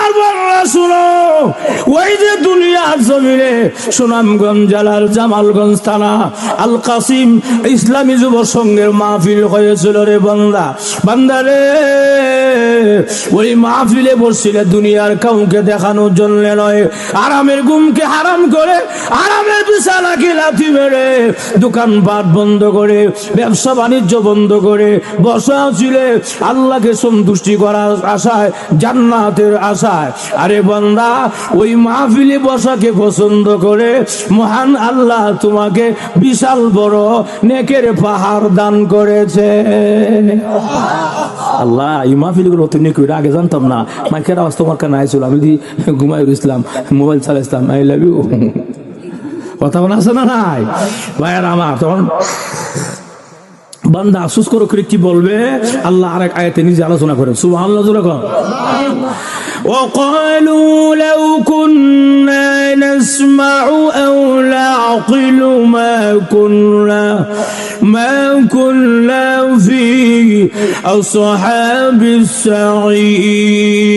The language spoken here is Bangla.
আমার বড়রা শুনো, ওই যে দুনিয়ার জমিনে সুনামগঞ্জ জেলার জামালগঞ্জ থানা আল কাসিম ইসলামী যুব সংঘের মাহফিল হয়েছিল রে বান্দা, বান্দারে ওই মাহফিলে বসছিলে দুনিয়ার কাউকে দেখানোর জন্য নয়, আরামের ঘুমকে হারাম করে, আরামের বিছানাকে লাথি মেরে, দোকানপাট বন্ধ করে, ব্যবসা বাণিজ্য বন্ধ করে বসা ছিলে আল্লাহকে সন্তুষ্টি করার আশায়, জান্নাতের আশায়। আরে বান্দা, ওই মাহফিলে বসাকে পছন্দ করে মহান আল্লাহ তোমাকে বিশাল বড় নেকের পাহাড় দান করেছে। আল্লাহ এই মাহফিলগুলো অত নেক, আগে জানতাম না, মাইকের আওয়াজ তোমার কানে আইছিল, আমি ঘুমাই ইসলাম, মোবাইল চালাইছিলাম, আই লাভ ইউ কথা বলা আছে না নাই ভাইয়ার আমার। তখন বান্দা আফসোস করে কি বলবে, আল্লাহ আরেক আয়াতে নিজে আলোচনা করেন, সুবহানাল্লাহ জোরে কর। وقالوا لو كنا نسمع أو نعقل ما كنا في أصحاب السعير